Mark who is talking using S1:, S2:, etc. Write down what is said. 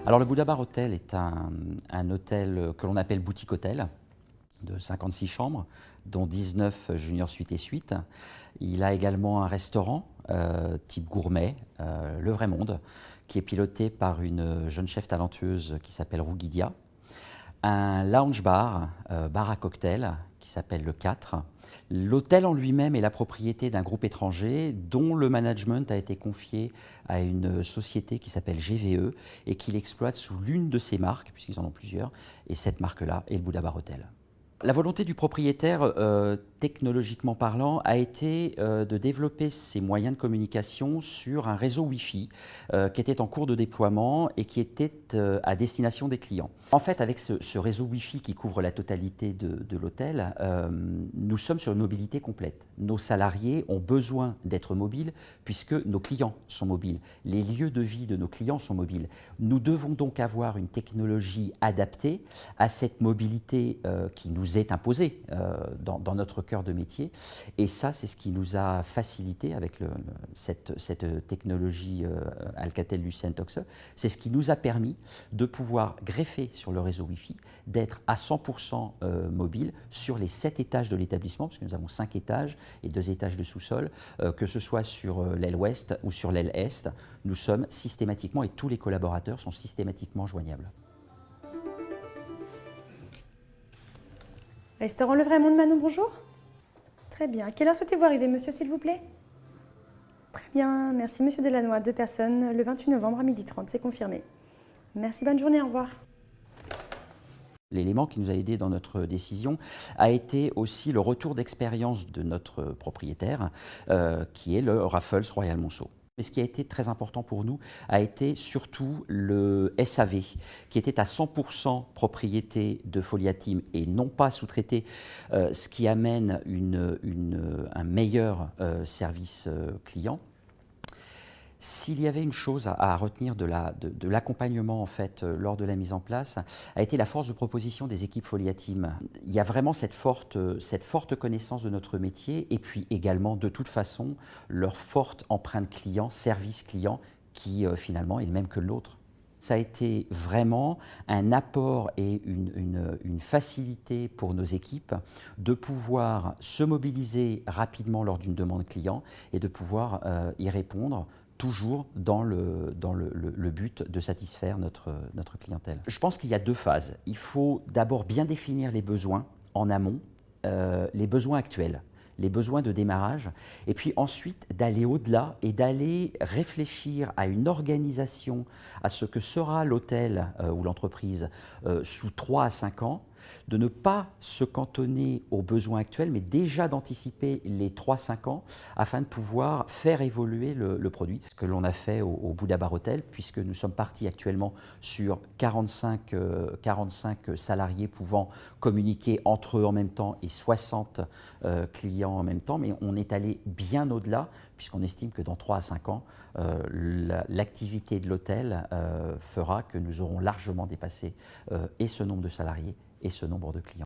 S1: Alors le Bouddha Bar Hotel est un hôtel que l'on appelle boutique hôtel de 56 chambres, dont 19 junior suite et suite. Il a également un restaurant type gourmet, Le Vrai Monde, qui est piloté par une jeune chef talentueuse qui s'appelle Rougidia. Un lounge bar, bar à cocktail, qui s'appelle le 4. L'hôtel en lui-même est la propriété d'un groupe étranger dont le management a été confié à une société qui s'appelle GVE et qu'il exploite sous l'une de ses marques, puisqu'ils en ont plusieurs, et cette marque-là est le Bouddha Bar Hotel. La volonté du propriétaire, technologiquement parlant, a été de développer ses moyens de communication sur un réseau Wi-Fi qui était en cours de déploiement et qui était à destination des clients. En fait, avec ce réseau Wi-Fi qui couvre la totalité de l'hôtel, nous sommes sur une mobilité complète. Nos salariés ont besoin d'être mobiles puisque nos clients sont mobiles. Les lieux de vie de nos clients sont mobiles. Nous devons donc avoir une technologie adaptée à cette mobilité qui nous est imposée dans notre cœur de métier. Et ça, c'est ce qui nous a facilité avec cette technologie Alcatel-Lucent-Toxer. C'est ce qui nous a permis de pouvoir greffer sur le réseau Wi-Fi, d'être à 100% mobile sur les 7 étages de l'établissement, parce que nous avons 5 étages et 2 étages de sous-sol, que ce soit sur l'aile ouest ou sur l'aile est, nous sommes systématiquement, et tous les collaborateurs sont systématiquement joignables.
S2: Restaurant Le Vrai Monde, Manon, bonjour. Très bien. À quelle heure souhaitez-vous arriver, monsieur, s'il vous plaît? Très bien. Merci, monsieur Delannoy. 2 personnes, le 28 novembre à 12h30, c'est confirmé. Merci, bonne journée, au revoir.
S1: L'élément qui nous a aidé dans notre décision a été aussi le retour d'expérience de notre propriétaire, qui est le Raffles Royal Monceau. Mais ce qui a été très important pour nous a été surtout le SAV, qui était à 100% propriété de Foliatim et non pas sous-traité, ce qui amène un meilleur service client. S'il y avait une chose à retenir de l'accompagnement en fait, lors de la mise en place, a été la force de proposition des équipes Foliatim. Il y a vraiment cette forte connaissance de notre métier et puis également de toute façon leur forte empreinte client, service client qui finalement est le même que l'autre. Ça a été vraiment un apport et une facilité pour nos équipes de pouvoir se mobiliser rapidement lors d'une demande client et de pouvoir y répondre toujours dans le but de satisfaire notre clientèle. Je pense qu'il y a 2 phases. Il faut d'abord bien définir les besoins en amont, les besoins actuels, les besoins de démarrage, et puis ensuite d'aller au-delà et d'aller réfléchir à une organisation, à ce que sera l'hôtel ou l'entreprise sous 3 à 5 ans, de ne pas se cantonner aux besoins actuels, mais déjà d'anticiper les 3-5 ans afin de pouvoir faire évoluer le produit. Ce que l'on a fait au Bouddha Bar Hotel, puisque nous sommes partis actuellement sur 45 salariés pouvant communiquer entre eux en même temps et 60 clients en même temps, mais on est allé bien au-delà, puisqu'on estime que dans 3 à 5 ans, l'activité de l'hôtel fera que nous aurons largement dépassé et ce nombre de salariés et ce nombre de clients.